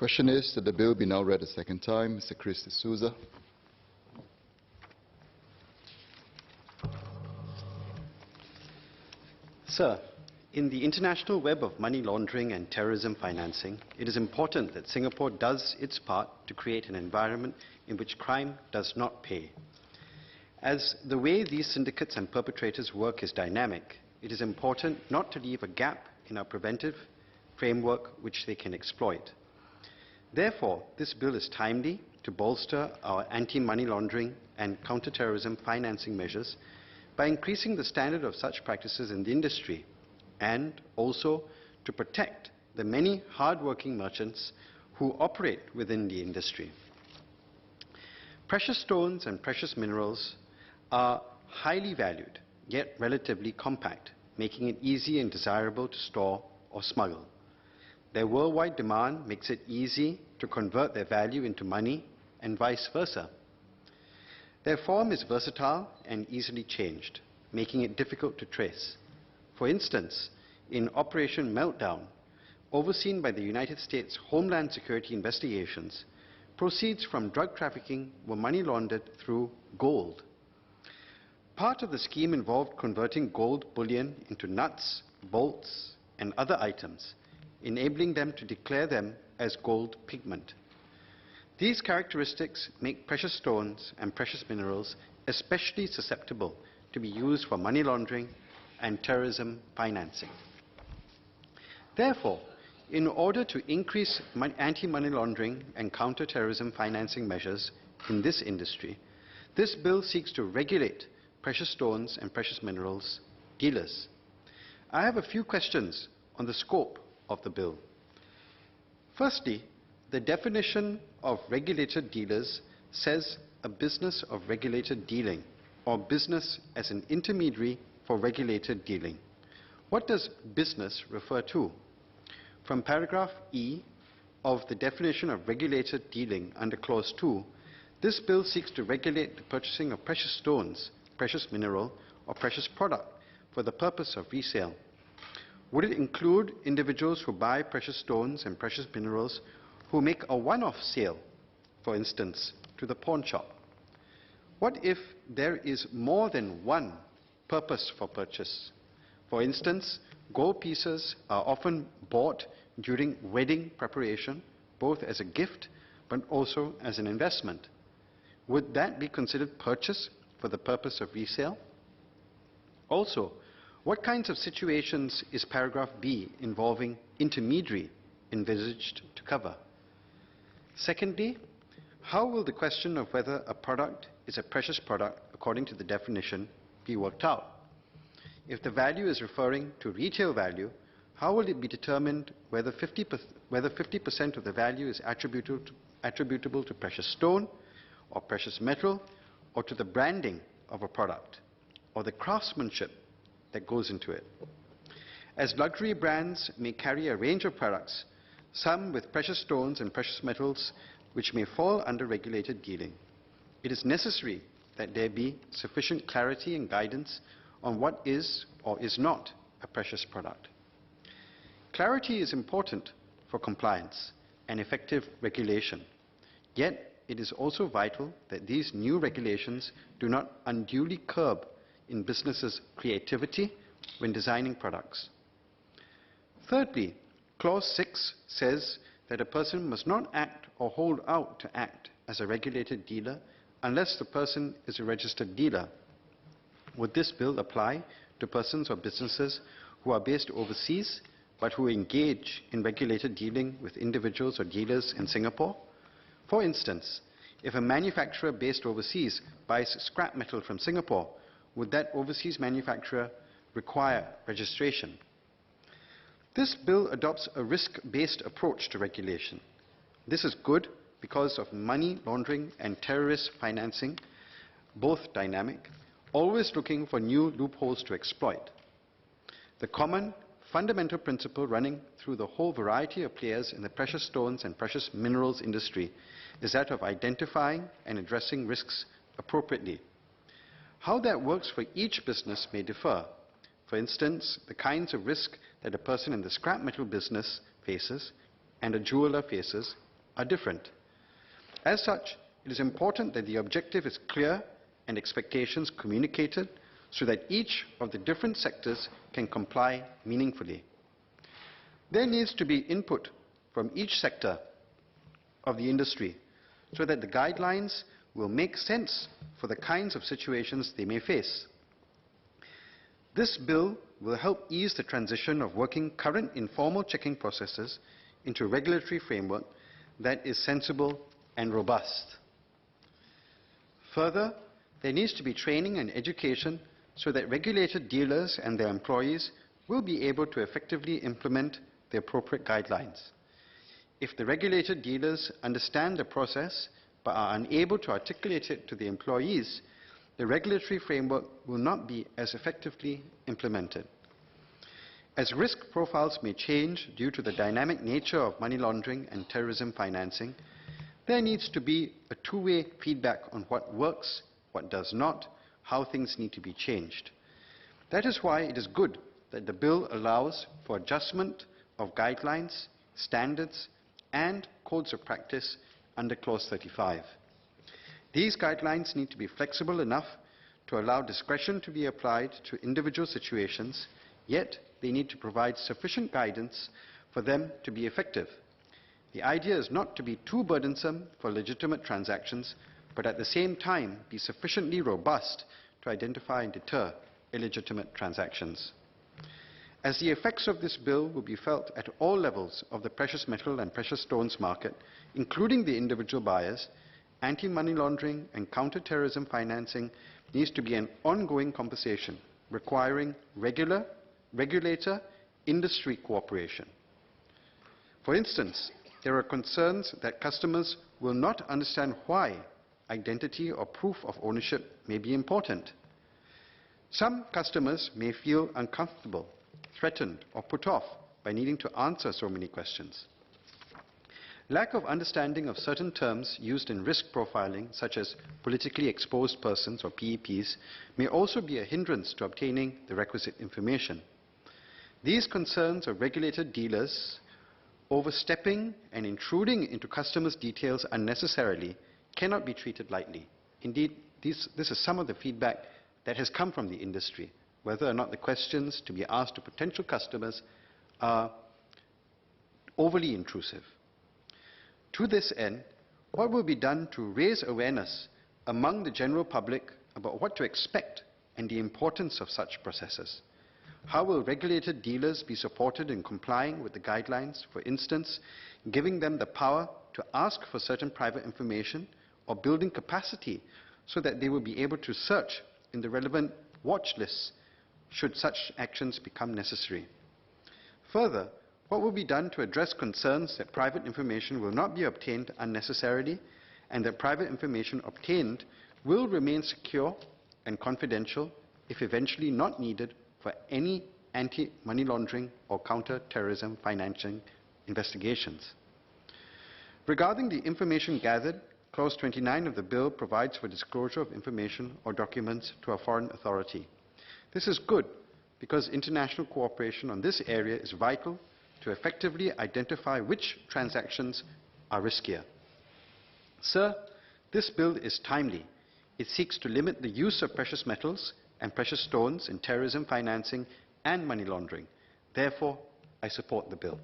Question is that the bill be now read a second time. Mr. Chris De Souza. Sir, in the international web of money laundering and terrorism financing, it is important that Singapore does its part to create an environment in which crime does not pay. As the way these syndicates and perpetrators work is dynamic, it is important not to leave a gap in our preventive framework which they can exploit. Therefore, this bill is timely to bolster our anti-money laundering and counter-terrorism financing measures by increasing the standard of such practices in the industry, and also to protect the many hard-working merchants who operate within the industry. Precious stones and precious minerals are highly valued, yet relatively compact, making it easy and desirable to store or smuggle. Their worldwide demand makes it easy to convert their value into money and vice versa. Their form is versatile and easily changed, making it difficult to trace. For instance, in Operation Meltdown, overseen by the United States Homeland Security investigations, proceeds from drug trafficking were money laundered through gold. Part of the scheme involved converting gold bullion into nuts, bolts, and other items, enabling them to declare them as gold pigment. These characteristics make precious stones and precious minerals especially susceptible to be used for money laundering and terrorism financing. Therefore, in order to increase anti-money laundering and counter-terrorism financing measures in this industry, this bill seeks to regulate precious stones and precious minerals dealers. I have a few questions on the scope of the bill. Firstly, the definition of regulated dealers says a business of regulated dealing, or business as an intermediary for regulated dealing. What does business refer to? From paragraph E of the definition of regulated dealing under clause 2, this bill seeks to regulate the purchasing of precious stones, precious mineral, or precious product for the purpose of resale. Would it include individuals who buy precious stones and precious minerals who make a one-off sale, for instance, to the pawn shop? What if there is more than one purpose for purchase? For instance, gold pieces are often bought during wedding preparation, both as a gift but also as an investment. Would that be considered purchase for the purpose of resale? Also, what kinds of situations is paragraph B involving intermediary envisaged to cover? Secondly, how will the question of whether a product is a precious product according to the definition be worked out? If the value is referring to retail value, how will it be determined whether 50% of the value is attributable to precious stone or precious metal, or to the branding of a product, or the craftsmanship that goes into it? As luxury brands may carry a range of products, some with precious stones and precious metals which may fall under regulated dealing, it is necessary that there be sufficient clarity and guidance on what is or is not a precious product. Clarity is important for compliance and effective regulation, yet it is also vital that these new regulations do not unduly curb in businesses' creativity when designing products. Thirdly, clause 6 says that a person must not act or hold out to act as a regulated dealer unless the person is a registered dealer. Would this bill apply to persons or businesses who are based overseas but who engage in regulated dealing with individuals or dealers in Singapore? For instance, if a manufacturer based overseas buys scrap metal from Singapore, would that overseas manufacturer require registration? This bill adopts a risk-based approach to regulation. This is good because of money laundering and terrorist financing, both dynamic, always looking for new loopholes to exploit. The common fundamental principle running through the whole variety of players in the precious stones and precious minerals industry is that of identifying and addressing risks appropriately. How that works for each business may differ. For instance, the kinds of risk that a person in the scrap metal business faces and a jeweler faces are different. As such, it is important that the objective is clear and expectations communicated so that each of the different sectors can comply meaningfully. There needs to be input from each sector of the industry so that the guidelines will make sense for the kinds of situations they may face. This bill will help ease the transition of working current informal checking processes into a regulatory framework that is sensible and robust. Further, there needs to be training and education so that regulated dealers and their employees will be able to effectively implement the appropriate guidelines. If the regulated dealers understand the process but are unable to articulate it to the employees, the regulatory framework will not be as effectively implemented. As risk profiles may change due to the dynamic nature of money laundering and terrorism financing, there needs to be a two-way feedback on what works, what does not, how things need to be changed. That is why it is good that the bill allows for adjustment of guidelines, standards, and codes of practice under Clause 35. These guidelines need to be flexible enough to allow discretion to be applied to individual situations, yet they need to provide sufficient guidance for them to be effective. The idea is not to be too burdensome for legitimate transactions, but at the same time be sufficiently robust to identify and deter illegitimate transactions. As the effects of this bill will be felt at all levels of the precious metal and precious stones market, including the individual buyers, anti-money laundering and counter-terrorism financing needs to be an ongoing conversation requiring regular regulator-industry cooperation. For instance, there are concerns that customers will not understand why identity or proof of ownership may be important. Some customers may feel uncomfortable, threatened, or put off by needing to answer so many questions. Lack of understanding of certain terms used in risk profiling, such as politically exposed persons or PEPs, may also be a hindrance to obtaining the requisite information. These concerns of regulated dealers overstepping and intruding into customers' details unnecessarily cannot be treated lightly. Indeed, this is some of the feedback that has come from the industry, whether or not the questions to be asked to potential customers are overly intrusive. To this end, what will be done to raise awareness among the general public about what to expect and the importance of such processes? How will regulated dealers be supported in complying with the guidelines, for instance, giving them the power to ask for certain private information or building capacity so that they will be able to search in the relevant watch lists should such actions become necessary? Further, what will be done to address concerns that private information will not be obtained unnecessarily and that private information obtained will remain secure and confidential if eventually not needed for any anti-money laundering or counter-terrorism financing investigations? Regarding the information gathered, Clause 29 of the bill provides for disclosure of information or documents to a foreign authority. This is good because international cooperation on this area is vital to effectively identify which transactions are riskier. Sir, this bill is timely. It seeks to limit the use of precious metals and precious stones in terrorism financing and money laundering. Therefore, I support the bill.